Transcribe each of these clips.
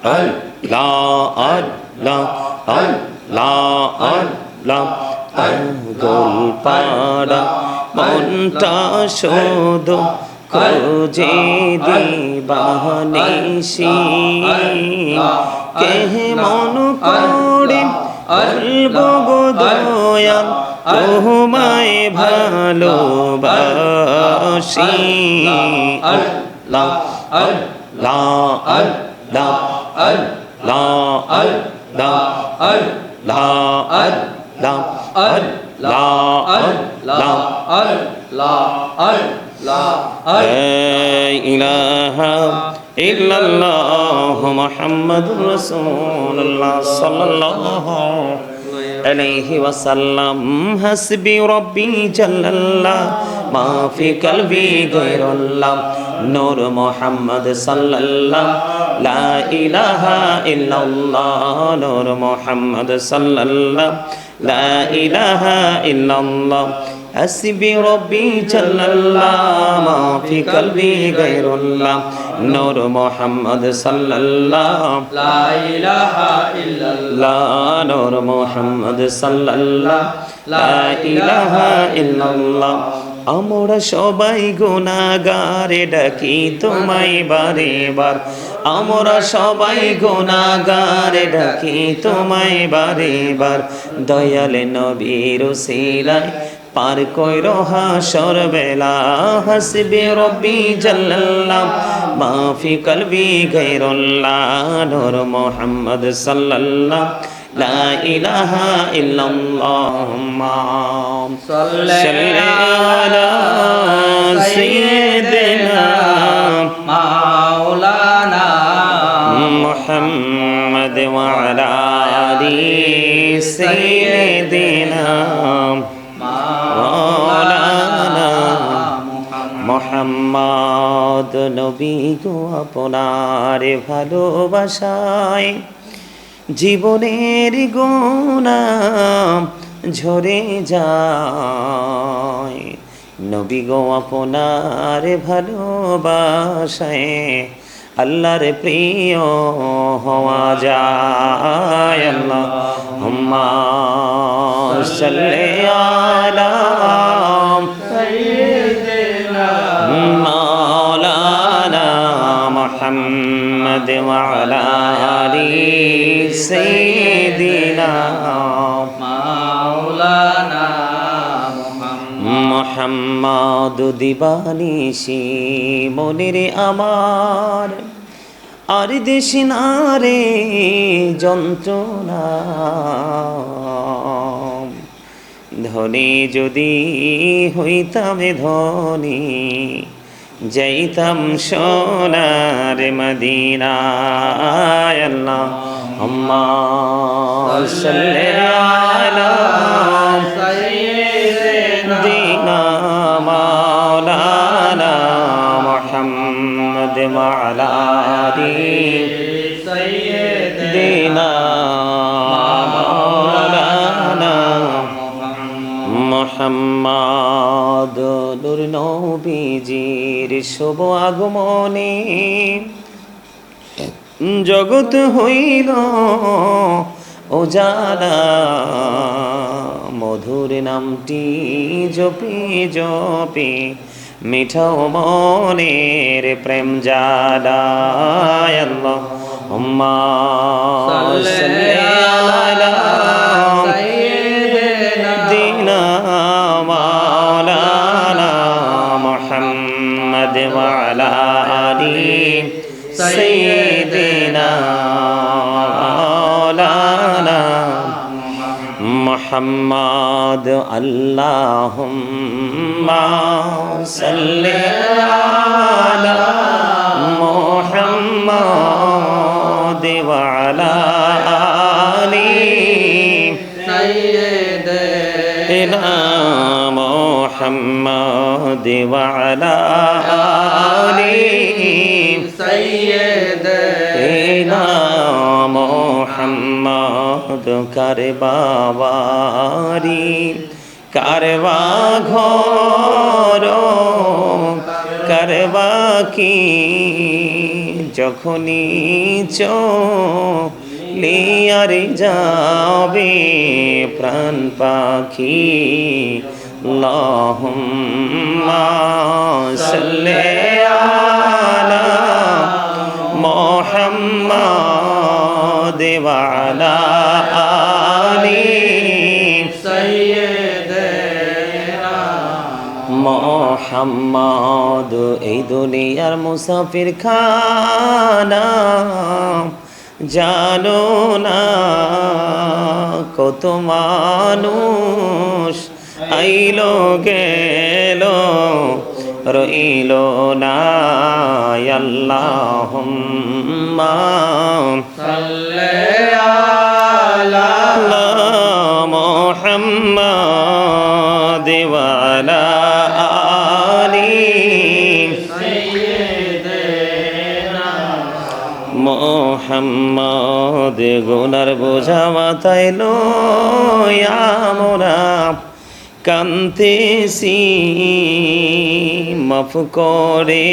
আল্লাহ আল্লাহ আল্লাহ আল্লাহ পাগল পাড়া মনটা শুধু খোঁজে দিবানিশি কেমন করে বলবো গো দয়াল তোমায় ভালোবাসি আল্লাহ আল্লাহ আল্লাহ আল্লাহ আল্লাহ আল্লাহ আল্লাহ আল্লাহ আল্লাহ আল্লাহ লা ইলাহা ইল্লাল্লাহ মুহাম্মাদুর রাসূলুল্লাহ সাল্লাল্লাহু আলাইহি ওয়াসাল্লাম হাসবি রব্বি জাল্লাল্লাহ মা ফি কলবি গায়রুল্লাহ নূর মুহাম্মদ সাল্লাল্লাহ লা ইলাহা ইল্লাল্লাহ নূর মুহাম্মদ সাল্লাল্লাহ লা ইলাহা ইল্লাল্লাহ হাসবি রব্বি জাল্লাল্লাহ মা ফি কলবি গায়রুল্লাহ নূর মুহাম্মদ সাল্লাল্লাহ লা ইলাহা ইল্লাল্লাহ নূর মুহাম্মদ সাল্লাল্লাহ লা ইলাহা ইল্লাল্লাহ আমরা সবাই গুনাহগার ডাকি তোমায় বারে বার আমরা সবাই গুনাহগার ডাকি তোমায় বারে বার দয়াল নবীর উসিলায় পার কইরো হাসর বেলা হাসবি রব্বি জাল্লাল্লাহ মা ফি কলবি গায়রুল্লাহ নূর মুহাম্মদ সাল্লাল্লাহ লা ইলাহা ইল্লাল্লাহ সাল্লি আলা সাইয়্যিদিনা মাওলানা মুহাম্মদ ওয়া আলা আলি সাইয়্যিদিনা মুহাম্মদ নবী গো আপনার ভালোবাসায় জীবনের গুনাহ ঝরে যায় নবী গো আপনার ভালোবাসায় আল্লাহর প্রিয় হওয়া যায় আল্লাহুম্মা সাল্লি আলা সাইয়্যিদিনা মাওলানা মুহাম্মদ ওয়া আলা আলি সাইয়্যিদিনা মাওলানা মুহাম্মদ দিবানিশি মনের আমার আর দেশে না রে যন্ত্রণা ধনী যদি হইতাম ধনী যাইতাম সোনার মদিনায় আল্লাহুম্মা সাল্লি আলা সাইয়্যিদিনা মাওলানা মুহাম্মদ ওয়া আলা আলি সাইয়্যিদিনা মাওলানা মুহাম্মদ নূর নবীজির শুভ আগমনে জগৎ হইল উজালা মধুর নামটি জপি জপি মিঠাও মনের প্রেম জালায় আল্লাহুম্মা সাল্লি আলা সাইয়্যিদিনা মাওলানা মুহাম্মদ ওয়া আলা আলি সাইয়্যিদিনা মাওলানা মুহাম্মদ আল্লাহুম্মা সাল্লি আলা মুহাম্মদ ওয়া আলা আলি সাইয়্যিদিনা মুহাম্মদ ওয়া আলা আলি সাইয়্যিদিনা মুহাম্মদ কারবাবারি কারবা ঘর কারবা কি যখনই চলিয়ারে যাবে প্রাণ পাখি আল্লাহুম্মা সাল্লি আলা মুহাম্মাদ ওয়া আলা আলি মুহাম্মদ। এই দুনিয়ার মুসাফির খানা জানো না, কত মানুষ আইলো গেল রইল না। আল্লাহুম্মা সাল্লি আলা মুহাম্মাদ ওয়া আলা আলি সাইয়্যিদিনা মুহাম্মদ। গুনার বোঝা মাথায় লইয়া মোরা কান্তেছি, মাফ করে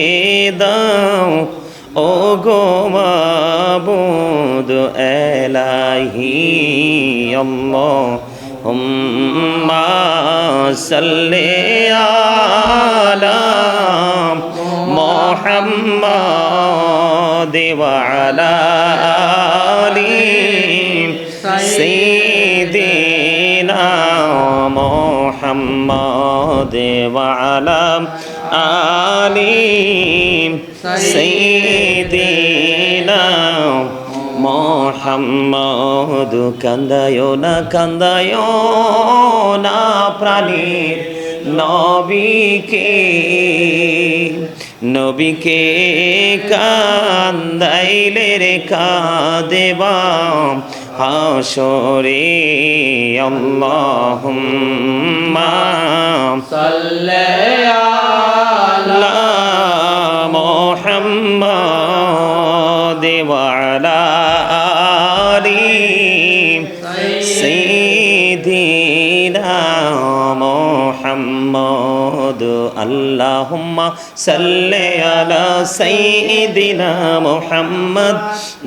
দাও ও গো মাবুদ এলাহি। আল্লাহুম্মা সাল্লি আলা মুহাম্মাদ ওয়া আলা আলি সাইয়্যিদিনা মুহাম্মাদ ওয়া আলা আলি সাইয়্যিদিনা মুহাম্মদ। কান্দায়ো না প্রাণীর নবীকে কান্দাইলে রে কাঁদেবা হাসরে। আল্লাহুম্মা সাল্লি আলা মুহাম্মাদ ওয়া আলা আলি সাইয়্যিদিনা মুহাম্মদ। আল্লাহুম্মা সাল্লি আলা সাইয়্যিদিনা মুহাম্মদ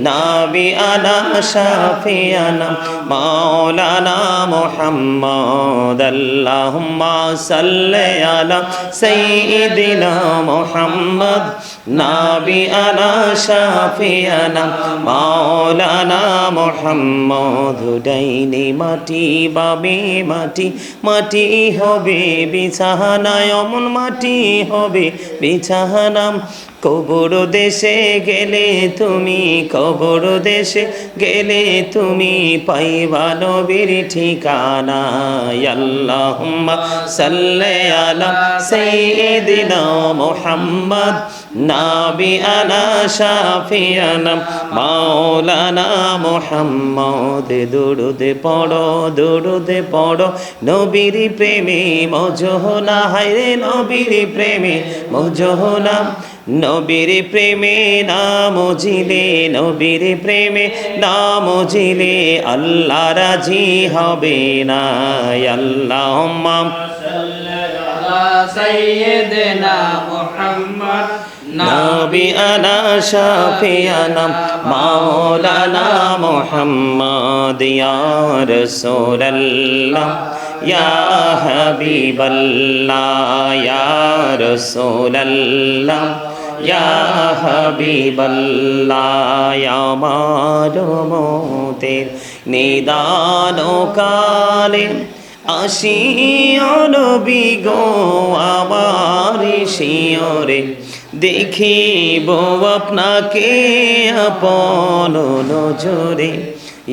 নাবিয়ানা শাফিয়ানা মাওলানা মুহাম্মদ। আল্লাহুম্মা সাল্লি আলা সাইয়্যিদিনা মুহাম্মদ নাবিয়ানা শাফিয়ানা মাওলানা মুহাম্মদ। ডাইনে মাটি বামে মাটি, মাটি হবে বিছানা, অমন মাটি হবে বিছানা। কবর দেশে গেলে তুমি, কবর দেশে গেলে তুমি পাইবা নবীর ঠিকানা। আল্লাহুম্মা সাল্লি আলা সাইয়্যিদিনা মুহাম্মদ নাবিয়ানা শাফিয়ানা মাওলানা মুহাম্মদ। দরুদ পড়ো নবীর প্রেমে মজহনা, হায়রে নবীর প্রেমে মজহনা। নবীর প্রেমে নাম জিলে, নবীর প্রেমে নাম জিলে আল্লাহ রাজি হবে না। আল্লাহুম্মা সাল্লি আলা সাইয়্যিদিনা মুহাম্মদ নাবিয়ানা শাফিয়ানা মাওলানা মুহাম্মদ। ইয়া রাসূলুল্লাহ ইয়া হাবিবাল্লাহ ইয়া রাসূলুল্লাহ ইয়া হাবিবাল্লাহ। আমার মতের নিদান কালে আসিও নবী গো আমার শিয়রে, দেখিব আপনাকে আপন নজরে।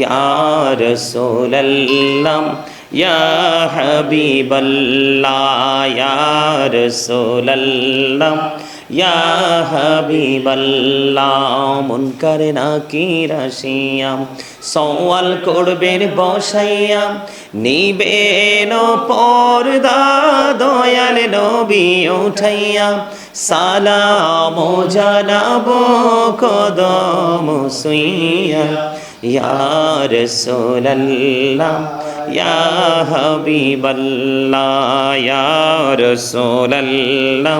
ইয়া রাসূলুল্লাহ ইয়া হাবিবাল্লাহ ইয়া রাসূলুল্লাহ ইয়া হাবিবাল্লাহ। মুনকার নাকির আসিয়া সওয়াল করবেন বসাইয়া, নিবেন পর্দা দয়াল নবী উঠাইয়া। সালাম জানাবো কদম সুইয়া। ইয়া রাসূলুল্লাহ ইয়া হাবিবাল্লাহ ইয়া রাসূলুল্লাহ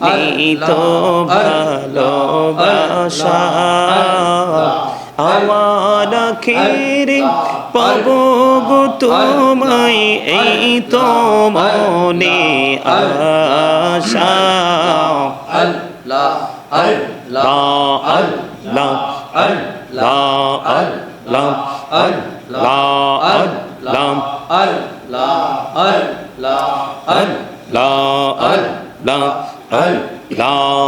নিত ভালোবাসা আমার আখিরে পাবো গো তোমায় এই তো মনে আশা আল্লাহ আল্লাহ আল্লাহ আল্লাহ আল্লাহ আল্লাহ আল্লাহ আল্লাহ আল্লাহ আল্লাহ আল্লাহ আল্লাহ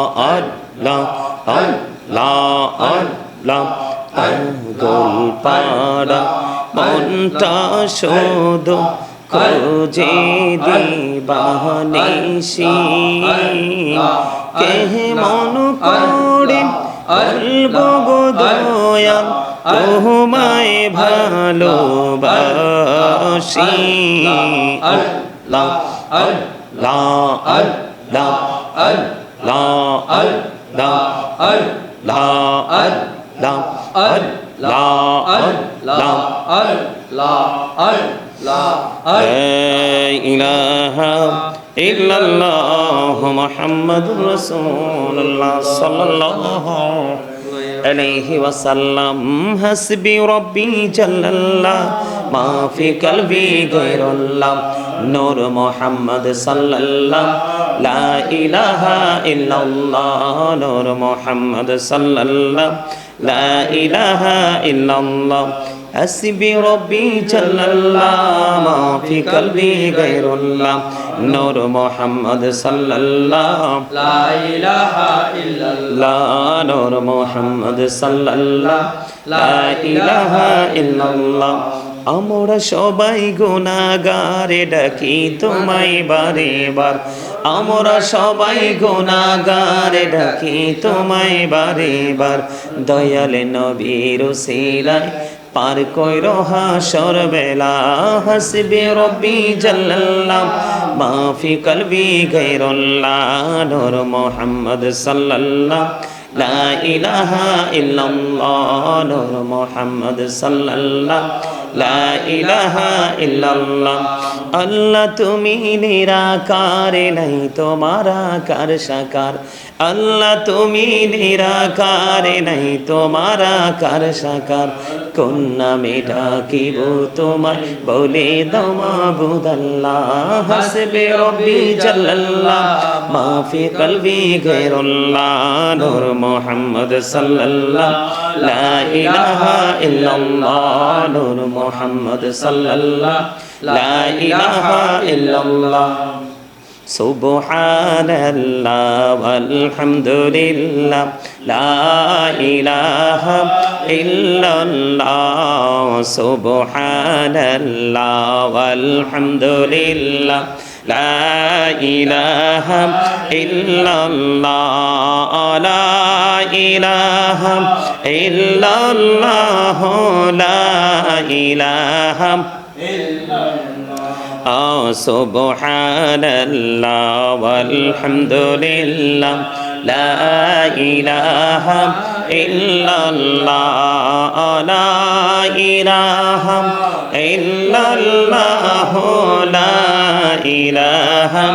আল্লাহ আল্লাহ আল্লাহ গোল পাড়া মনটা শুধু খোঁজে দিবানিশি কে মন করে বলবো গো দয়াল তোমায় ভালোবাসি আল্লাহ আল্লাহ আল্লাহ আল্লাহ আল্লাহ আল্লাহ আল্লাহ আল্লাহ আল্লাহ লা ইলাহা ইল্লাল্লাহ মুহাম্মাদুর রাসূলুল্লাহ সাল্লাল্লাহু আলাইহি ওয়াসাল্লাম হাসবি রব্বি জাল্লাল্লাহ মা ফি কলবি গায়রুল্লাহ নূর মুহাম্মদ সাল্লাল্লাহ লা ইলাহা ইল্লাল্লাহ নূর মুহাম্মদ সাল্লাল্লাহ লা ইলাহা ইল্লাল্লাহ হাসবি রব্বি জাল্লাল্লাহ মা ফি কলবি গায়রুল্লাহ নূর মুহাম্মদ সাল্লাল্লাহ লা ইলাহা ইল্লাল্লাহ নূর মুহাম্মদ সাল্লাল্লাহ লা ইলাহা ইল্লাল্লাহ আমরা সবাই গুনাহগারে ডাকি তোমায় বারে বার আমরা সবাই গুনাহগারে ডাকি তোমায় বারে বার দয়াল নবীর উসিলায় পার কইরো হাসর বেলা হাসবি রব্বি জাল্লাল্লাহ মা ফি কলবি গায়রুল্লাহ নূর মুহাম্মদ সাল্লাল্লাহ লা ইলাহা ইল্লাল্লাহ নূর মুহাম্মদ সাল্লাল্লাহ লা ইলাহা ইল্লাল্লাহ আল্লাহ তুমি নিরাকার নাই তোমার আকার সাকার আল্লাহ তুমি নিরাকার নাই তোমার আকার সাকার কোন নামে ডাকিব তোমায় বলে দাও মাবুদ আল্লাহ হাসবি রব্বি জাল্লাল্লাহ মা ফি কলবি গায়রুল্লাহ নূর মুহাম্মদ সাল্লাল্লাহ লা ইলাহা ইল্লাল্লাহ নূর মুহাম্মদ সাল্লাল্লাহ লা ইলাহা ইল্লাল্লাহ সুবহানাল্লাহ ওয়ালহামদুলিল্লাহ লা ইলাহা ইল্লাল্লাহ সুবহানাল্লাহ ওয়ালহামদুলিল্লাহ লা ইলাহা ইল্লাল্লাহ লা ইলাহা ইল্লাল্লাহ লা ইলাহা সুবহানাল্লাহ ওয়ালহামদুলিল্লাহ লা ইলাহা ইল্লাল্লাহ লা ইলাহা ইল্লাল্লাহ লা ইলাহা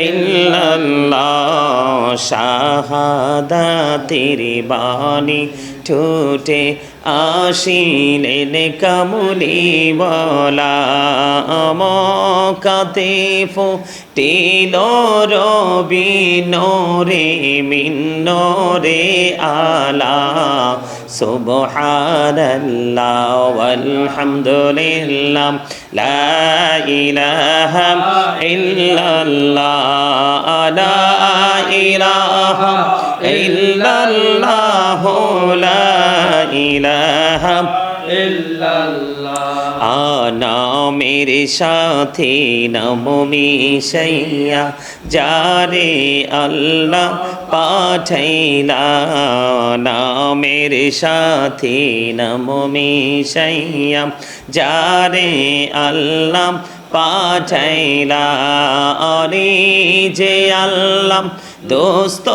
ইল্লাল্লাহ শাহাদাতের বাণী ঠোঁটে আসিলেন কামলিওয়ালা মকাতে ফুটিল রবি নোরে মিন নোরে আলা সুবহানাল্লাহ ওয়ালহামদুলিল্লাহ লা ইলাহা ইল্লাল্লাহ লা ইলাহা ইল্লাল্লাহ লা ইলাহা ইল্লাল্লাহ নামের সাথে নাম মিশাইয়া যারে আল্লাহ পাঠাইলা নামের সাথে নাম মিশাইয়া যারে আল্লাহ পাঠাইলা অরে যে আল্লাহ দোস্ত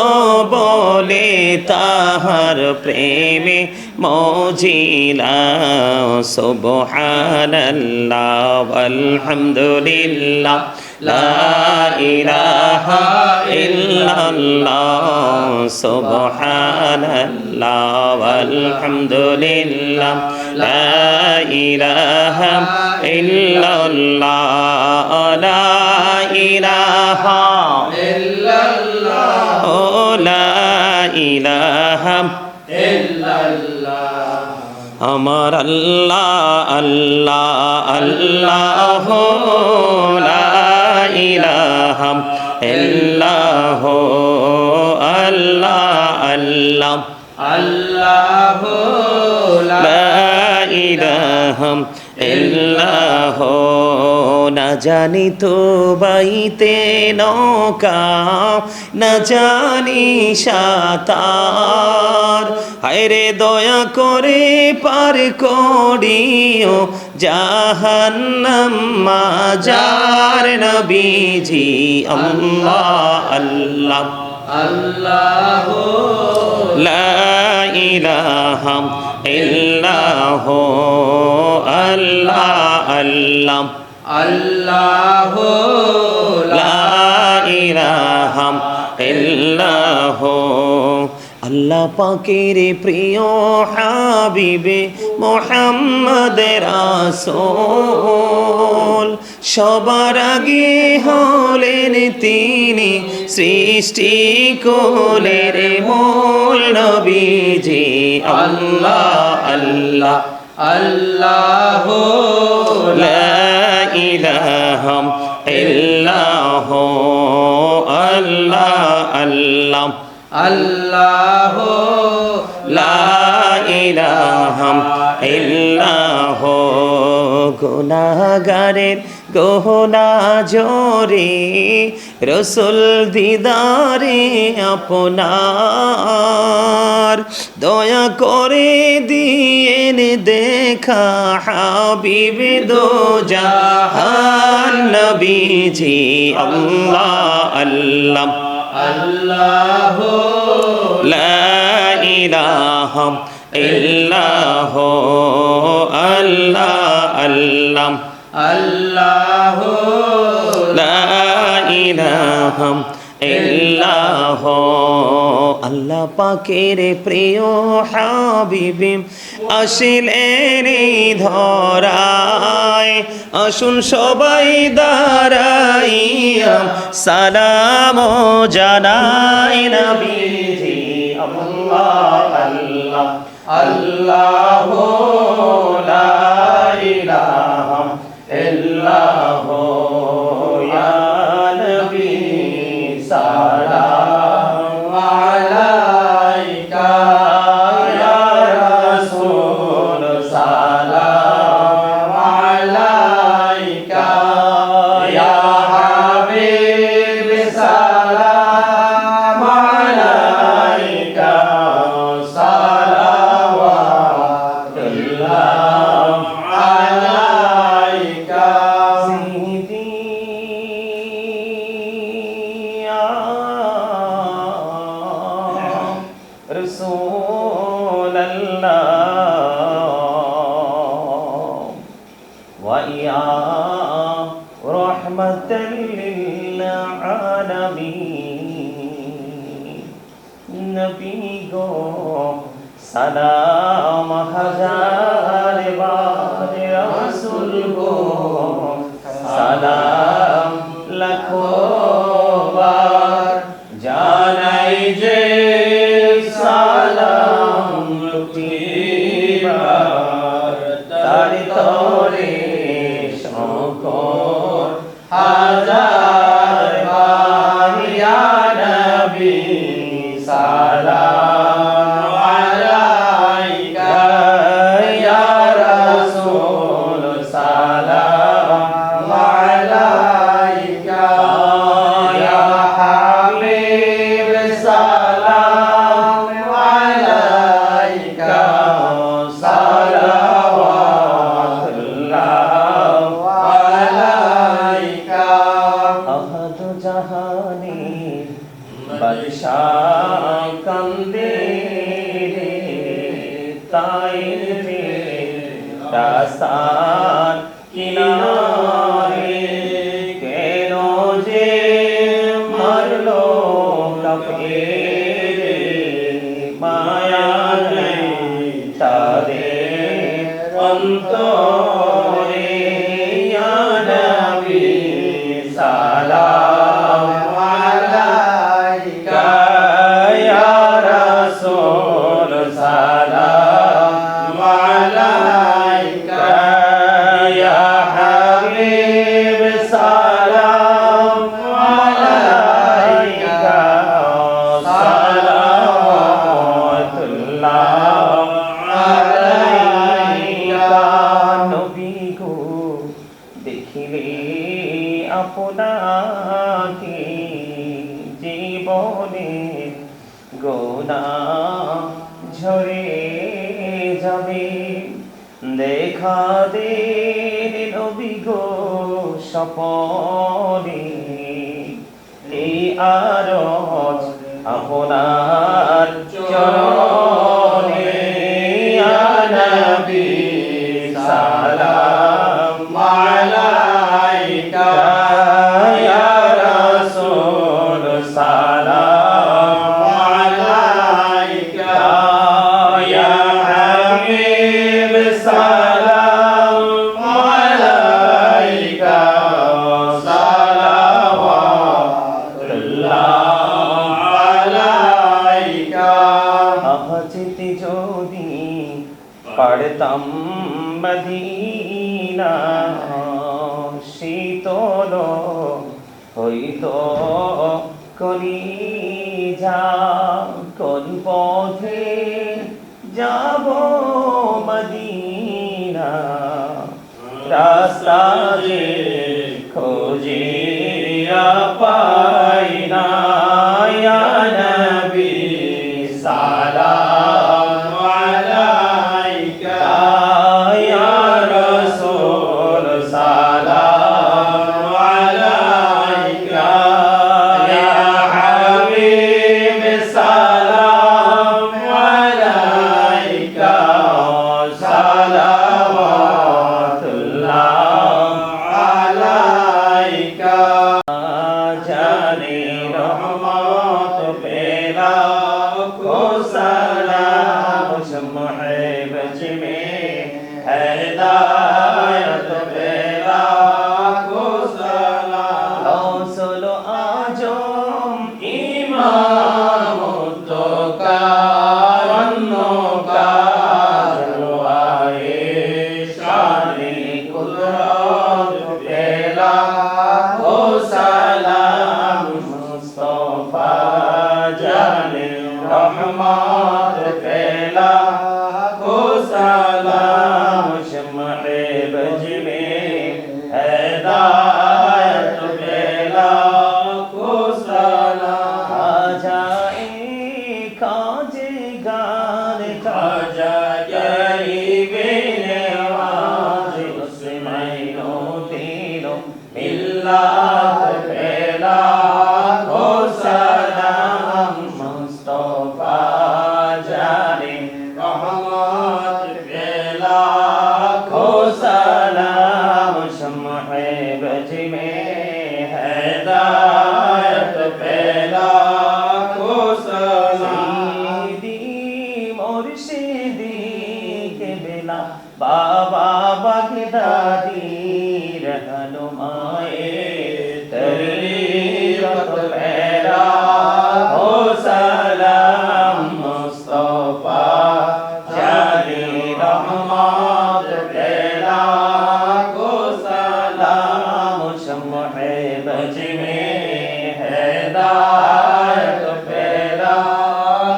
বলে তাহার প্রেমে মজিলা সুবহানাল্লাহ আলহামদুলিল্লাহ লা ইলাহা ইল্লাল্লাহ সুবহানাল্লাহ আলহামদুলিল্লাহ লা ইলাহা ইল্লাল্লাহ লা ইলাহা ইল্লাল্লাহ ও লা ইলাহা ইল্লাল্লাহ আমার আল্লাহ আল্লাহ আল্লাহ লা ইলাহা ইল্লাহ আল্লাহ আল্লাহ আল্লাহ লা ইলাহা ইল্লাহ না জানি তো বাইতে নৌকা না জানি সাঁতার হায়রে দয়া করে পার করিও জাহান্নাম মাজার নবীজি আল্লাহ আল্লাহ আল্লাহ লা ইলাহা ইল্লাহ আল্লাহ আল্লাহ আল্লাহ লা ইলাহা ইল্লাহ আল্লাহ পাকের প্রিয় হাবিবে মোহাম্মদ রাসূল সবার আগে হলেন তিনি সৃষ্টি কোলের মূল নবীজি আল্লাহ আল্লাহ আল্লাহ লা ইলাহা ইল্লাহ আল্লাহ আল্লাহ আল্লাহ লা ইলাহা ইল্লাহ গুনাহগারের গহনা জোরে রসুল দিদারে আপনার দয়া করে দিয়েন দেখা হাবিব দো জাহান নবীজি আল্লাহ আল্লাহ আল্লাহ লা ইলাহা ইল্লাহ আল্লাহ আল্লাহ আল্লাহ লা ইলাহা ইল্লাহ আল্লাহ পাকের প্রিয় হাবিবে আসিলেন এই ধরায় আসুন সবাই দাঁড়াইয়া সালাম জানাই নবীজি আল্লাহ আল্লাহ আল্লাহ লা ইলাহা ইল্লাহ ইয়া নবী সালাম আলাইকা ইয়া রাসূল সালাম আলাইকা ইয়া হাবিব সালাম আলাইকা সালাওয়াতুল্লাহ আলাইকা সিদি রাসূলুল্লাহ ওয়া ইয়া রাহমাতাল লিল আলামিন নবী গো সালাম হাজার বার রাসূল গো সালাম লাখো বার জানাই যে সালাম লুটিবার তার তরে শকর হাজার বার ইয়া নবী সালাম আলাইকা ইয়া রাসূল সালাম আলাইকা ইয়া হাবিব সালাম আলাইকা সালাওয়াতুল্লাহ দেখিলে আপনাকে জীবনে গুনাহ ঝরে যাবে। দেখা দেন নবী গো স্বপনে, এই আরজ আপনার চরণে। ইয়া নবী সালাম আলাইকা, ইয়া রাসূল সালাম আলাইকা, ইয়া হাবিব সালাম আলাইকা, সালাওয়াতুল্লাহ আলাইকা। আহজিতে যদি পারতাম মদিনা, শীতল হইতো কলিজা। কোন পথে যাব মদিনা, রাস্তা যে খুঁজিয়া পাই না। ইয়া নবী সালাম আলাইকা, ইয়া রাসূল সালাম আলাইকা, ইয়া হাবিব সালাম আলাইকা, সালাওয়াতুল্লাহ আলাইকা। জানে রহমত পেলা को सलाम, शम्ह बज में हिदायत पेला को सलाम। गौसुल आजम इमाम तो का वन्नो का जलवाए शानी कुदरत पेला को सलाम। मुस्तफा जाने रहमत पेला को सलाम, शम्ह बज में हिदायत पेला को सलाम। खाजाए काजे गान खाजा गरीबे नवाज, मुस्लिमैनो दीनो मिल्लत पेला को सलाम। मुस्तफा जाने रहमत पेला को सलाम, शम्ह बज में हिदायत पेला को सलाम। सीदी मुर्शिदी के बिना बाबा बगदादी रहनुमाए तरीक़त पेला को सलाम। मुस्तफा जाने रहमत पेला को सलाम, शम्ह बज में हिदायत पेला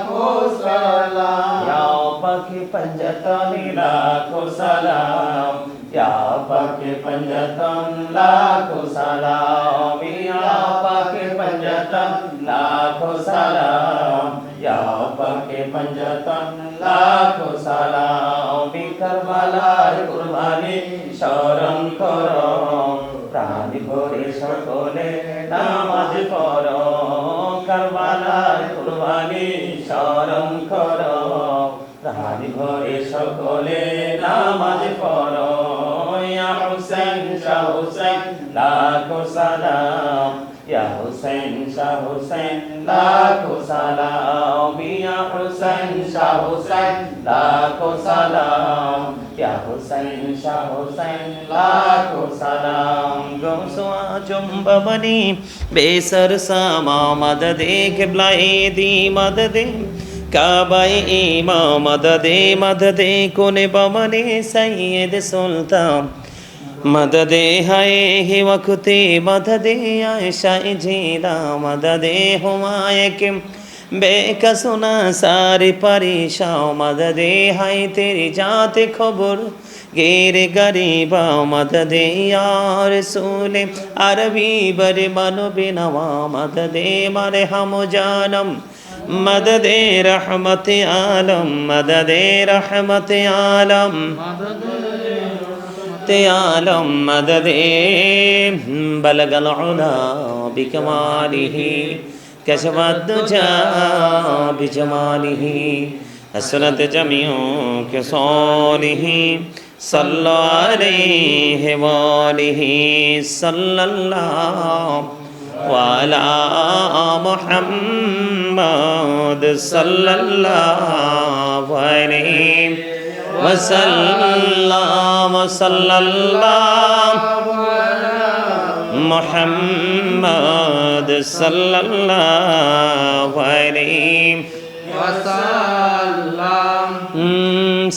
को सलाम। या पाक पंजतन लाखो सलाम, या पाक पंजतन लाखो सलाम, या पाक पंजतन लाखो सलाम, या पाक पंजतन लाखो सलाम। करबालाর কুরবানি স্মরণ করো, প্রাণ ভরে সকলে নামাজ পড়ো। করবালার কুরবানি স্মরণ করো, প্রাণ ভরে সকলে নামাজ পড়ো। ইয়া হুসাইন শাহ হুসাইন লাখো সালাম, ইয়া হুসাইন শাহ হুসাইন লাখো সালাম, ইয়া হুসাইন শাহ হুসাইন লাখো সালাম, ইয়া হুসাইন শাহ হুসাইন লাখো সালাম। গৌসো আজম বাবনি বেসর সামা মদদে কিবলায়ে দি মদদে, কাবায়ে ইমা মদদে মদদে কোনে বমনে সৈয়দ সুলতান। मददे हाय ही वक्ते मददे आयशा जिला, मददे हुमाए के बेकसुना सारे परेशान। मददे हाय तेरी जाते खबर गिर गरीबा मदद या रसूल अरबी बर मनो बिनवा मदद मारे हम जानम मदद रहमत आलम मदद रहमत आलम आलम मदद बलगल उला बिकमालिही कशवद्दुजा बिजमालिही हसरत जमियों के सोलिही सल्लल्लाहु अलैहि वालिही सल्लल्लाहु वाला मुहम्मद सल्लल्लाहु अलैहि वसल्लम सल्लल्लाहु मुहम्मद सल्लल्लाहु अलैहि वसल्लम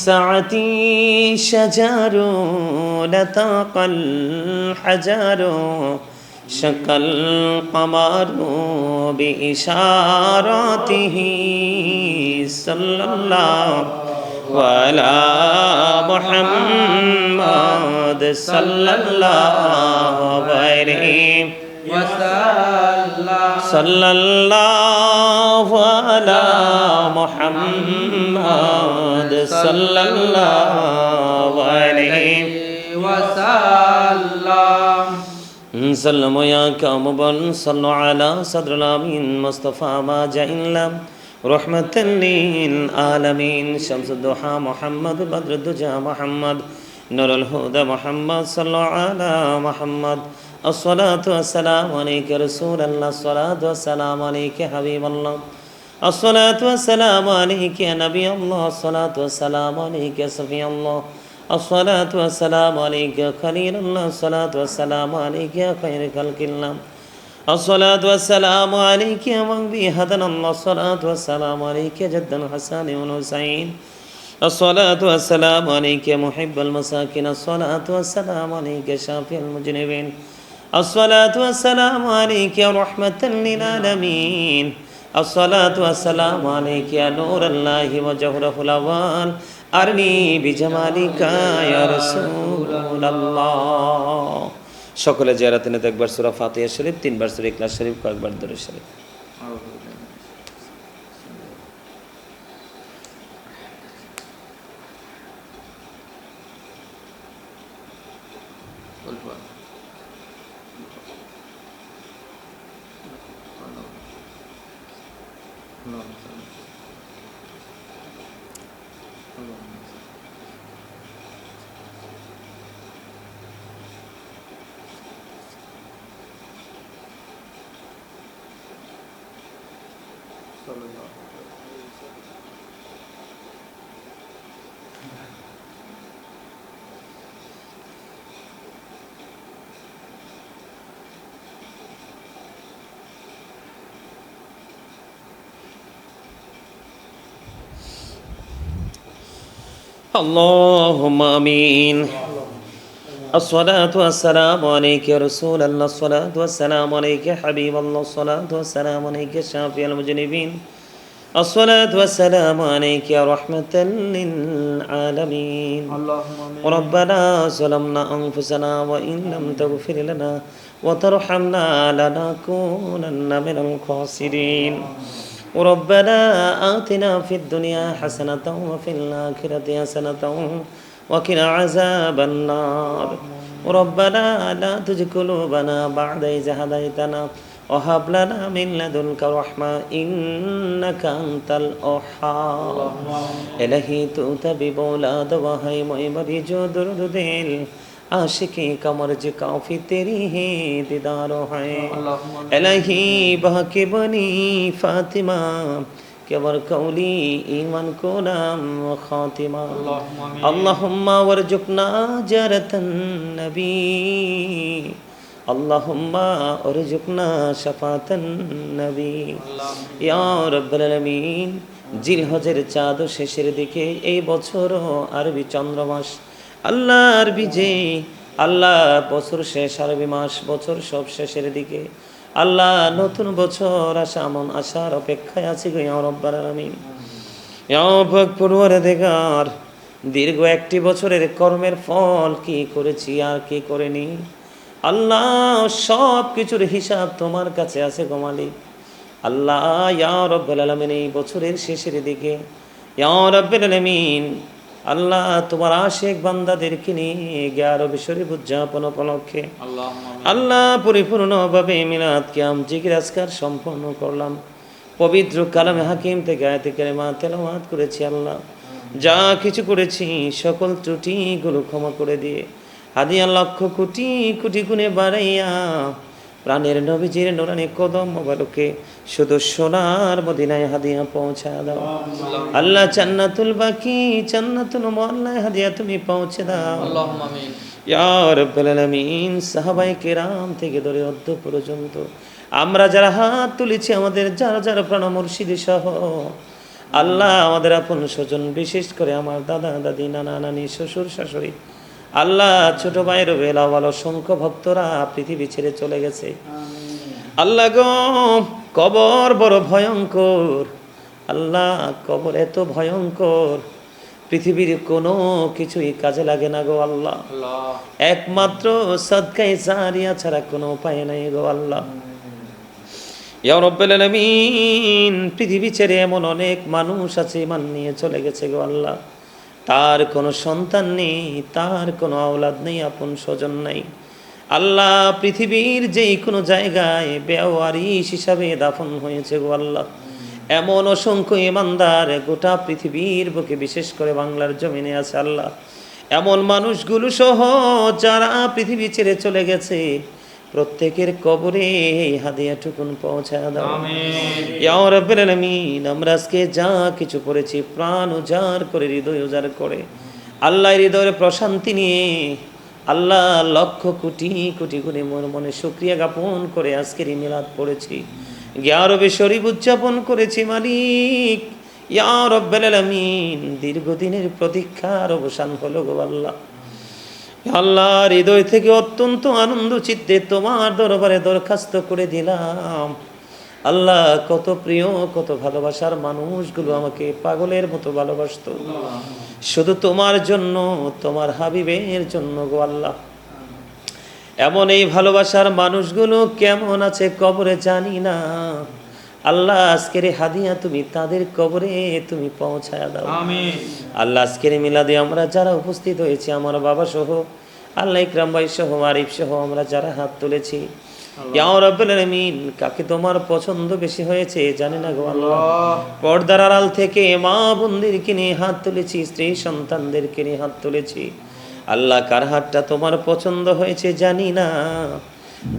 साअती शजरो लताक़ल हजरो शकल कमरो बिइशारतिही सल्लल्लाहु अला मुहम्मद सल्लल्लाहु अलैहि वसल्लम सल्लल्लाहु अला मुहम्मद सल्लल्लाहु अलैहि वसल्लम सल्लमो या कामुबन सल्लु अला सद्रुल आमीन मुस्तफा मा जाइल्ला रहमतन लिल आलमीन शम्सुद्दुहा मुहम्मद बद्रुद्दुजा मुहम्मद नूरुल हुदा मुहम्मद सल्लु अला मुहम्मद अस्सलातु वस्सलामु अलैका रसूलल्लाह अस्सलातु वस्सलामु अलैका हबीबल्लाह अस्सलातु वस्सलामु अलैका या नबी अल्लाह अस्सलातु वस्सलामु अलैका सफी अल्लाह अस्सलातु वस्सलामु अलैका खलीलुल्लाह अस्सलातु वस्सलामु अलैका खैर खल्किल्लाह अस्सलातु वस्सलामु अलैका मगबी हदनल्लाह अस्सलातु वस्सलामु अलैका जद्दल हसन व हुसैन अस्सलातु वस्सलामु अलैका मुहिब्बुल मसाकिन अस्सलातु वस्सलामु अलैका शाफिउल मुजनिबिन अस्सलातु वस्सलामु अलैका रहमतन लिल आलमीन अस्सलातु वस्सलामु अलैका नूरुल्लाहि व जौहरुल अव्वल अरनी बिजमालिका या रसूलल्लाह সকলে জিয়ারতে নিতে একবার সূরা ফাতিহা শরীফ তিনবার সূরা ইখলাস শরীফ কয়েকবার দরুদ শরীফ اللهم آمين الصلاة والسلام عليك يا رسول الله الصلاة والسلام عليك يا حبيب الله الصلاة والسلام عليك يا شافي المذنبين الصلاة والسلام عليك يا رحمة للعالمين ربنا ظلمنا أنفسنا وإن لم تغفر لنا وترحمنا لنكونن من الخاسرين ربنا آتنا في الدنيا حسنة وفي الآخرة حسنة وقنا عذاب النار ربنا لا تزغ قلوبنا بعد إذ هديتنا وهب لنا من لدنك رحمة إنك أنت الوهاب إلهي تؤتى بولاد وهي مؤمن درود دل आशिकी कमर्ज काफ़ी तेरी ही दीदार है इलाही बहके बनी फातिमा केवर कौली ईमान को नाम व खातिमा अल्लाहुम्मा वरजुकना जरतन नबी अल्लाहुम्मा वरजुकना शफातन नबी या रब्बुल आलामीन जिलहजेर चाँद शेषेर दिके এই বছরও আরবি চন্দ্রমাস আল্লাহর বিজয় আল্লাহ বছর শেষ আরবি মাস বছর সব শেষের দিকে আল্লাহ নতুন বছর আসা মন আসার অপেক্ষায় আছি গো ইয়া রব্বুল আলামিন ইয়া পাক পরওয়ারদিগার দীর্ঘ 1টি বছরের কর্মের ফল কি করেছি আর কি করিনি। আল্লাহ সব কিছুর হিসাব তোমার কাছে আছে গো মালিক। আল্লাহ ইয়া রাব্বুল আলামিন, এই বছরের শেষের দিকে ইয়া রাব্বুল আলামিন আল্লাহ তোমার আশিক বান্দাদেরকে নিয়ে 11 শরীফ উদযাপন উপলক্ষে আল্লাহ পরিপূর্ণভাবে মিলাদ কিয়াম জিকির আজকার সম্পন্ন করলাম। পবিত্র কালামে হাকিম থেকে আয়াতে কারিমা তেলাওয়াত করেছি। আল্লাহ যা কিছু করেছি সকল ত্রুটিগুলো ক্ষমা করে দিয়ে হাদিয়া লক্ষ কোটি কোটি গুণে বাড়াইয়া প্রাণের নবীজির নুরানি কদম মোবারকে শুধু সোনার মদিনায় হাদিয়া পৌঁছা দাও। আল্লাহ জান্নাতুল বাকি জান্নাতুল মুআল্লায় হাদিয়া তুমি পৌঁছে দাও। আল্লাহুম্মা আমিন। ইয়া রাব্বুল আলামিন, সাহাবায়ে কেরাম থেকে ধরে অদ্য পর্যন্ত আমরা যারা হাত তুলেছি, আমাদের যারা যারা প্রাণ মুর্শিদ সহ আল্লাহ আমাদের আপন স্বজন, বিশেষ করে আমার দাদা দাদি, নানা নানি, শ্বশুর শাশুড়ি, আল্লাহ ছোট ভাইয়ের বেলাওয়াল অসংখ্য ভক্তরা পৃথিবী ছেড়ে চলে গেছে। আল্লাহ গো, কবর বড় ভয়ঙ্কর। আল্লাহ কবর এত ভয়ঙ্কর, পৃথিবীর কোনো কিছুই কাজে লাগে না গো আল্লাহ। একমাত্র সাদকায়ে জারিয়া ছাড়া কোনো উপায় নাই গো আল্লাহ। ইয়া রাব্বুল আলামিন, পৃথিবী ছেড়ে এমন অনেক মানুষ আছে ইমান নিয়ে চলে গেছে গো আল্লাহ। তার কোনো সন্তান নেই, তার কোনো আওলাদ নেই, আপন স্বজন নাই। আল্লাহ পৃথিবীর যেই কোনো জায়গায় বেওয়ারিশ হিসাবে দাফন হয়েছে গো আল্লাহ। এমন অসংখ্য ইমানদার গোটা পৃথিবীর বুকে, বিশেষ করে বাংলার জমিনে আছে আল্লাহ। এমন মানুষগুলো সহ যারা পৃথিবী ছেড়ে চলে গেছে, প্রত্যেকের কবরে এই হাদিয়াটুকুন পৌঁছা দাও। ইয়া রাব্বুল আলামিন, আমরা আজকে যা কিছু করেছি প্রাণ উজাড় করে, হৃদয় উজাড় করে, আল্লাহ হৃদয়ের প্রশান্তি নিয়ে, আল্লাহ লক্ষ কোটি কোটি গুণে মোর মনে শুকরিয়া জ্ঞাপন করে আজকের এই মিলাদ পড়েছি, 11 শরীফ উদযাপন করেছি মালিক। ইয়া রাব্বুল আলামিন, দীর্ঘদিনের প্রতীক্ষার অবসান হলো গো আল্লাহ। আল্লাহ হৃদয় থেকে অত্যন্ত আনন্দ চিত্তে তোমার দরবারে দরখাস্ত করে দিলাম। আল্লাহ কত প্রিয়, কত ভালোবাসার মানুষগুলো আমাকে পাগলের মতো ভালোবাসতো, শুধু তোমার জন্য, তোমার হাবিবের জন্য গো আল্লাহ। এমন এই ভালোবাসার মানুষগুলো কেমন আছে কবরে জানি না। আল্লাহ আজকের হাদিয়া তুমি তাদের কবরে তুমি পৌঁছায় দাও। আমিন। আল্লাহ আজকের মিলাদে আমরা যারা উপস্থিত হয়েছি, আমার বাবা সহ, আল্লাহ ইকরাম ভাই সহ, আরিফ সহ, আমরা যারা হাত তুলেছি, ইয়া রাব্বুল আলামিন, কাকে তোমার পছন্দ বেশি হয়েছে জানি না গো আল্লাহ। পর্দার আড়াল থেকে মা বোনদেরকে নিয়ে হাত তুলেছি, স্ত্রী সন্তানদেরকে নিয়ে হাত তুলেছি। আল্লাহ কার হাতটা তোমার পছন্দ হয়েছে জানি না,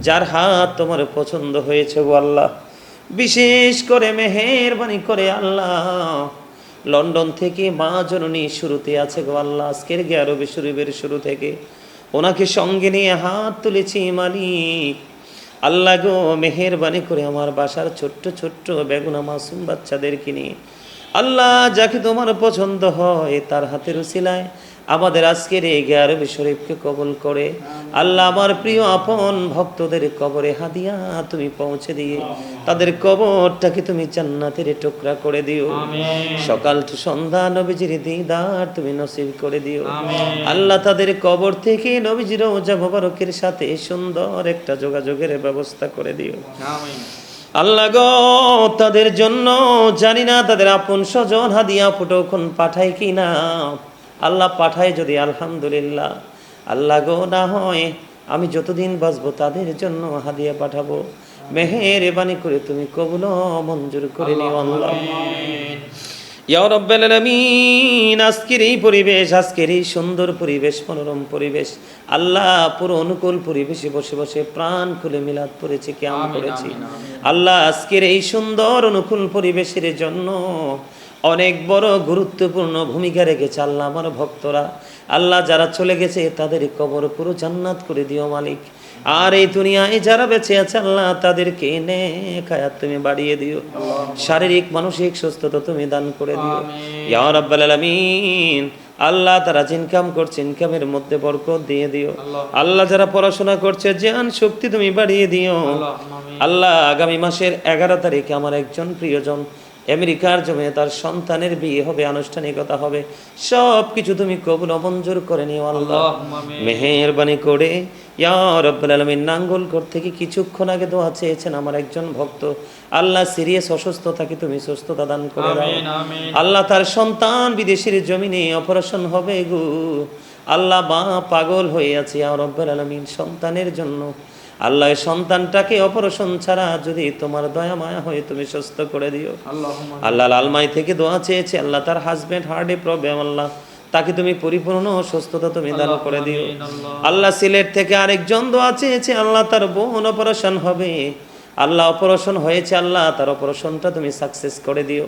যার হাত তোমার পছন্দ হয়েছে গো আল্লাহ, বিশেষ করে মেহেরবানি করে আল্লাহ লন্ডন থেকে মা জননী শুরুতে আছে গো আল্লাহ, আজকের 11 শরীফের শুরু থেকে ওনাকে সঙ্গে নিয়ে হাত তুলেছি মালিক। আল্লাহ গো, মেহেরবানি করে আমার বাসার ছোট্ট ছোট্ট বেগুনা মাসুম বাচ্চাদেরকে নিয়ে আল্লাহ যাকে তোমার পছন্দ হয় তার হাতের উসিলায় আমাদের আজকের এই 11 শরীফকে কবুল করে আল্লাহ আমার প্রিয় আপন ভক্তদের কবরে হাদিয়া তুমি পৌঁছে দিয়ে তাদের কবরটাকে তুমি জান্নাতের টুকরা করে দিও। সকাল টু সন্ধ্যা নবীজির দিদার তুমি নসিব করে দিও। আল্লাহ তাদের কবর থেকে নবীজির রওজা মোবারকের সাথে সুন্দর একটা যোগাযোগের ব্যবস্থা করে দিও। আল্লাহ গো, তাদের জন্য জানি না তাদের আপন স্বজন হাদিয়া ফুটোক্ষণ পাঠায় কি না। আল্লাহ পাঠায় যদি আলহামদুলিল্লাহ, আল্লাহ গো না হয় আমি যতদিন বাঁচবো তাদের জন্য হাদিয়া পাঠাবো। মেহেরবানি করে তুমি কবুল মঞ্জুর করে নিও আল্লাহ। ইয়া রাব্বুল আলামিন, আজকের এই পরিবেশ, আজকের এই সুন্দর পরিবেশ, মনোরম পরিবেশ, আল্লাহ পুরো অনুকূল পরিবেশে বসে বসে প্রাণ খুলে মিলাদ পড়েছি, কিয়াম করেছি। আল্লাহ আজকের এই সুন্দর অনুকূল পরিবেশের জন্য অনেক বড় গুরুত্বপূর্ণ ভূমিকা রেখেছে আল্লাহ আমার ভক্তরা। আল্লাহ যারা চলে গেছে তাদের কবর পুরো জান্নাত করে দিও মালিক। আর এই দুনিয়ায় যারা বেঁচে আছে আল্লাহ তাদেরকে নেক হায়াত তুমি বাড়িয়ে দিও, শারীরিক মানসিক সুস্থতা তুমি দান করে দিও ইয়া রাব্বুল আলামিন। আল্লাহ তারা ইনকাম করছে, ইনকামের মধ্যে বরকত দিয়ে দিও। আল্লাহ যারা পড়াশোনা করছে জ্ঞান শক্তি তুমি বাড়িয়ে দিও। আল্লাহ আগামী মাসের 11 তারিখে আমার একজন প্রিয়জন আমেরিকার জমিনে তার সন্তানের বিয়ে হবে, আনুষ্ঠানিকতা হবে, সব কিছু তুমি কবুল ও মঞ্জুর করে নিও আল্লাহ। মেহেরবানি করে ইয়া রাব্বুল আলামিন, নাঙ্গলকোট থেকে কিছুক্ষণ আগে দোয়া চেয়েছেন আমার একজন ভক্ত, আল্লাহ সিরিয়াস অসুস্থ থাকে, তুমি সুস্থতা দান করে দাও আল্লাহ। তার সন্তান বিদেশের জমিনে অপারেশন হবে গো আল্লাহ, মা পাগল হয়ে আছে ইয়া রাব্বুল আলামিন সন্তানের জন্য। আল্লাহ সন্তানটাকে অপারেশন ছাড়া যদি তোমার দয়া মায়া হয়ে তুমি সুস্থ করে দিও আল্লাহ। লালমাই থেকে দোয়া চেয়েছে আল্লাহ, তার হাজবেন্ড হার্টে প্রবলেম আল্লাহ, তাকে তুমি পরিপূর্ণ সুস্থতা তুমি দান করে দিও আল্লাহ। সিলেট থেকে আরেকজন দোয়া চেয়েছে আল্লাহ, তার বোন অপারেশন হবে আল্লাহ, অপারেশন হয়েছে আল্লাহ, তার অপারেশনটা তুমি সাকসেস করে দিও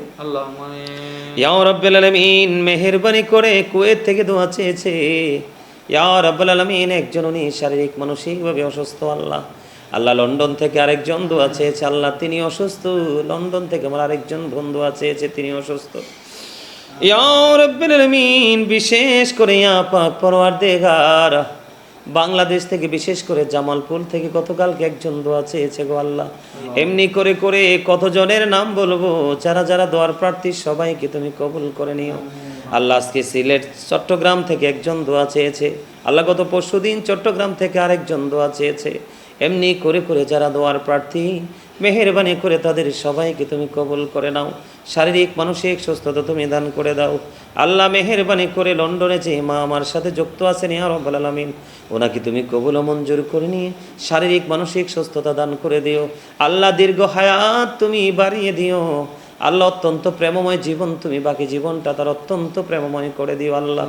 ইয়া রাব্বুল আলামিন। মেহেরবানি করে কুয়েত থেকে দোয়া চেয়েছে ইয়া রাব্বুল আলামিন, একজন উনি শারীরিক মানসিকভাবে অসুস্থ আল্লাহ। আল্লাহ লন্ডন থেকে আরেকজন দোয়া চেয়েছে আল্লাহ, তিনি অসুস্থ। লন্ডন থেকে আমার আরেকজন বন্ধু চেয়েছে, তিনি অসুস্থ ইয়া রাব্বুল আলামিন। বিশেষ করে ইয়া পাক পরওয়ারদিগার, বাংলাদেশ থেকে বিশেষ করে জামালপুর থেকে গতকালকে একজন দোয়া চেয়েছে গো আল্লাহ। এমনি করে করে কতজনের নাম বলবো, যারা যারা দোয়ার প্রার্থী সবাইকে তুমি কবুল করে নিও আল্লাহ। আজকে সিলেট চট্টগ্রাম থেকে একজন দোয়া চেয়েছে আল্লাহ, গত পরশুদিন চট্টগ্রাম থেকে আরেকজন দোয়া চেয়েছে। এমনি করে করে যারা দোয়ার প্রার্থী, মেহেরবানি করে তাদের সবাইকে তুমি কবুল করে নাও, শারীরিক মানসিক সুস্থতা তুমি দান করে দাও আল্লাহ। মেহেরবানি করে লন্ডনে যে মা আমার সাথে যুক্ত আছেন ইয়া রাব্বুল আলামিন, ওনাকে তুমি কবুল ও মঞ্জুর করে নিয়ে শারীরিক মানসিক সুস্থতা দান করে দিও আল্লাহ। দীর্ঘ হায়াত তুমি বাড়িয়ে দিও আল্লাহ। অত্যন্ত প্রেমময় জীবন তুমি বাকি জীবনটা তার অত্যন্ত প্রেমময় করে দিও আল্লাহ।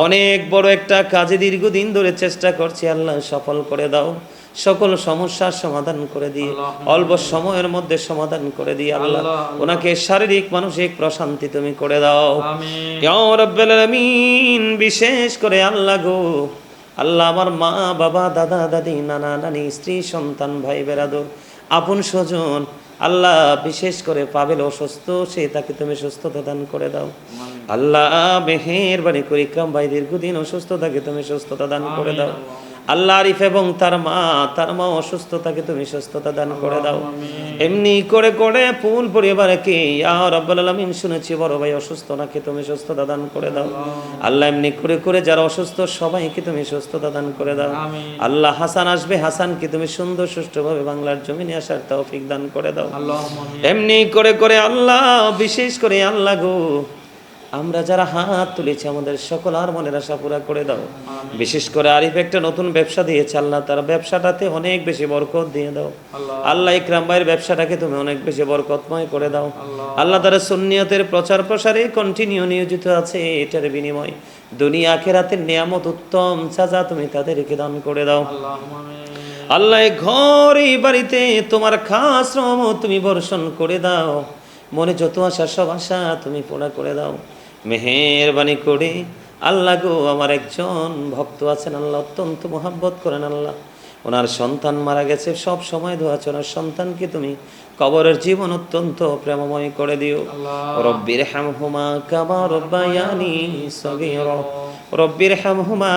অনেক বড় একটা কাজে দীর্ঘদিন ধরে চেষ্টা করছি আল্লাহ, সফল করে দাও, সকল সমস্যার সমাধান করে দিয়ে অল্প সময়ের মধ্যে সমাধান করে দিয়ে আল্লাহ, ওনাকে শারীরিক মানসিক প্রশান্তি তুমি করে দাও ইয়া রাব্বুল আলামিন। বিশেষ করে আল্লাহ গো আল্লাহ, আমার মা বাবা দাদা দাদি নানা নানি স্ত্রী সন্তান ভাই বেরাদর আপন স্বজন আল্লাহ, বিশেষ করে পাবেল অসুস্থ, সে তাকে তুমি সুস্থতা দান করে দাও আল্লাহ। মেহেরবানি করে ইকরাম ভাই দীর্ঘদিন অসুস্থ থাকে, তুমি সুস্থতা দান করে দাও আল্লাহ। আরিফ এবং তার মা অসুস্থ থাকে, তুমি সুস্থতা দান করে দাও। এমনি করে করে ফুল পরিবারকে ইয়া রাব্বুল আলামিন, শুনেছি বড় ভাই অসুস্থ, নাকি তুমি সুস্থতা দান করে দাও আল্লাহ। এমনি করে করে যারা অসুস্থ সবাইকে তুমি সুস্থতা দান করে দাও আল্লাহ। হাসান আসবে, হাসানকে তুমি সুন্দর সুষ্ঠুভাবে বাংলার জমিনে আসার তৌফিক দান করে দাও এমনি করে করে আল্লাহ। বিশেষ করে আল্লাহ গো, আমরা যারা হাত তুলেছি আমাদের সকল আর মনের আশা পুরা করে দাও। বিশেষ করে আরিফ একটা নতুন ব্যবসা দিয়েছে আল্লাহ, তার ব্যবসাটাতে অনেক বেশি বরকত দিয়ে দাও আল্লাহ। ইকরাম ভাইয়ের ব্যবসাটাকে তুমি অনেক বেশি বরকতময় করে দাও আল্লাহ। তারা সুন্নিয়তের প্রচার প্রসারে কন্টিনিউ নিয়োজিত আছে, এটার বিনিময় দুনিয়া আখিরাতের নিয়ামত উত্তম সাজা তুমি তাদেরকে দান করে দাও আল্লাহ। ঘর এই বাড়িতে তোমার খাস রহমত তুমি বর্ষণ করে দাও, মনে যত আশা সব আশা তুমি পুরা করে দাও মেহেরবানি করে আল্লাহ গো। আমার একজন ভক্ত আছেন আল্লাহ, অত্যন্ত মোহাব্বত করেন আল্লাহ, ওনার সন্তান মারা গেছে, সব সময় দোয়া আছে ওনার সন্তানকে তুমি কবরের জীবন অত্যন্ত প্রেমময় করে দিও রব্বির হামহুমা কামা রব্বায়ানি সগীরা, রব্বির হামহুমা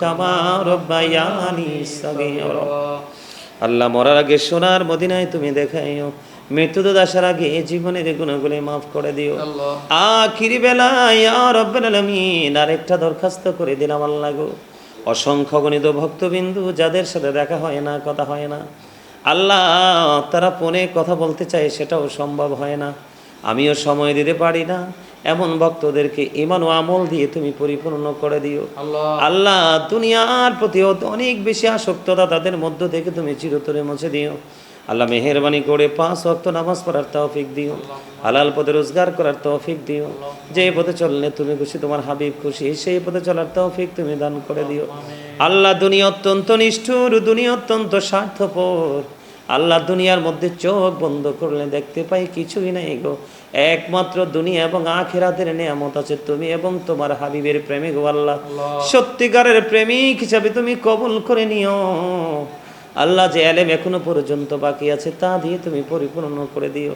কামা রব্বায়ানি সগীরা। আল্লাহ মরার আগে সোনার মদিনায় তুমি দেখাইও, মৃত্যুদূত আসার আগে জীবনের গুণাগুলি মাফ করে দিও আখিরি বেলায় ইয়া রাব্বুল আলামিন। আরেকটা দরখাস্ত করে দিলাম আল্লাহ গো, অসংখ্য গণিত ভক্তবিন্দু যাদের সাথে দেখা হয় না, কথা হয় না আল্লাহ, তারা ফোনে কথা বলতে চায় সেটাও সম্ভব হয় না, আমিও সময় দিতে পারি না, এমন ভক্তদেরকে ঈমান ও আমল দিয়ে তুমি পরিপূর্ণ করে দিও আল্লাহ। দুনিয়ার প্রতি অনেক বেশি আসক্ততা তাদের মধ্য থেকে তুমি চিরতরে মুছে দিও আল্লাহ। মেহেরবানি করে 5 ওয়াক্ত নামাজ পড়ার তৌফিক দিও, হালাল পথে রোজগার করার তৌফিক দিও, যে পথে চললে তুমি খুশি, তোমার হাবিব খুশি, সেই পথে চলার তৌফিক তুমি দান করে দিও আল্লাহ। দুনিয়া অত্যন্ত নিষ্ঠুর, দুনিয়া অত্যন্ত স্বার্থপর আল্লাহ। দুনিয়ার মধ্যে চোখ বন্ধ করলে দেখতে পাই কিছুই নাই গো, একমাত্র দুনিয়া এবং আখিরাতের নিয়ামত আছে তুমি এবং তোমার হাবিবের প্রেমিক গো আল্লাহ। সত্যিকারের প্রেমিক হিসাবে তুমি কবুল করে নিও আল্লাহ। যে এলেম এখনো পর্যন্ত বাকি আছে তা দিয়ে তুমি পরিপূর্ণ করে দিও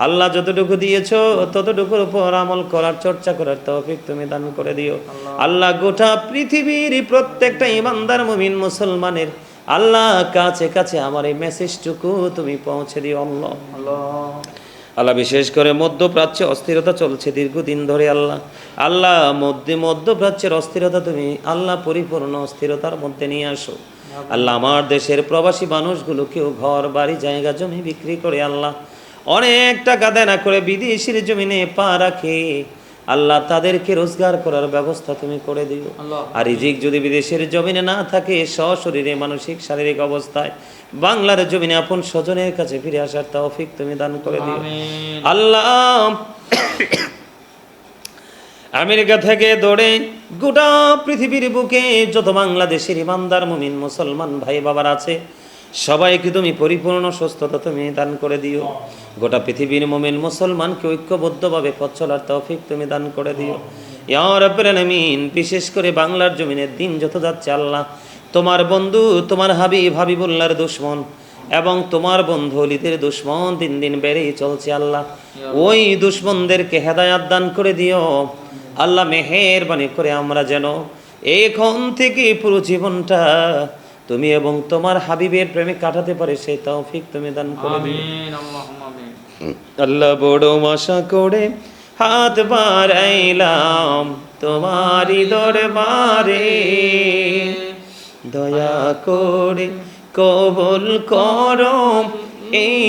আল্লাহ। যতটুকু দিয়েছো ততটুকুর উপর আমল করার, চর্চা করার তৌফিক তুমি দান করে দিও আল্লাহ। গোটা পৃথিবীর প্রত্যেকটা ইমানদার মুমিন মুসলমানের আল্লাহ কাছে কাছে আমার এই মেসেজটুকু তুমি পৌঁছে দিও আল্লাহ। আল্লাহ বিশেষ করে মধ্যপ্রাচ্যে অস্থিরতা চলছে দীর্ঘদিন ধরে আল্লাহ আল্লাহ মধ্যপ্রাচ্যের অস্থিরতা তুমি আল্লাহ পরিপূর্ণ অস্থিরতার মধ্যে নিয়ে আসো আল্লাহ আমার দেশের প্রবাসী মানুষগুলোকেও ঘর বাড়ি জায়গা জমি বিক্রি করে আল্লাহ অনেক টাকা দেনা করে বিদেশের জমিনে পা রাখে আল্লাহ তাদেরকে রোজগার করার ব্যবস্থা তুমি করে দিও আর রিজিক যদি বিদেশের জমিনে না থাকে সশরীরে মানসিক শারীরিক অবস্থায় বাংলার জমিনে আপন স্বজনের কাছে ফিরে আসার তৌফিক তুমি দান করে দিও আল্লাহ আমেরিকা থেকে দৌড়ে গোটা পৃথিবীর বুকে যত বাংলাদেশের ইমানদার মুমিন মুসলমান ভাই বাবার আছে সবাইকে তুমি পরিপূর্ণ সুস্থতা তুমি দান করে দিও গোটা পৃথিবীর মুমিন মুসলমানকে ঐক্যবদ্ধভাবে পথ চলার তৌফিক তুমি দান করে দিও ইয়া রাব্বুল আলামিন বিশেষ করে বাংলার জমিনের দিন যত যাচ্ছে আল্লাহ তোমার বন্ধু তোমার হাবিবুল্লাহর দুশমন এবং তোমার বন্ধু অলিদের দুশমন দিন দিন বেড়েই চলছে আল্লাহ ওই দুশমনদেরকে হেদায়াত দান করে দিও আল্লাহ মেহেরবানি করে আমরা যেন এখন থেকে পুরো জীবনটা তুমি এবং তোমার হাবিবের প্রেমে কাটাতে পারে সেই তৌফিক তুমি দান করে দিও আল্লাহ বড় আশা করে হাত বাড়াইলাম তোমারই দরবারে দয়া করে কবুল করো এই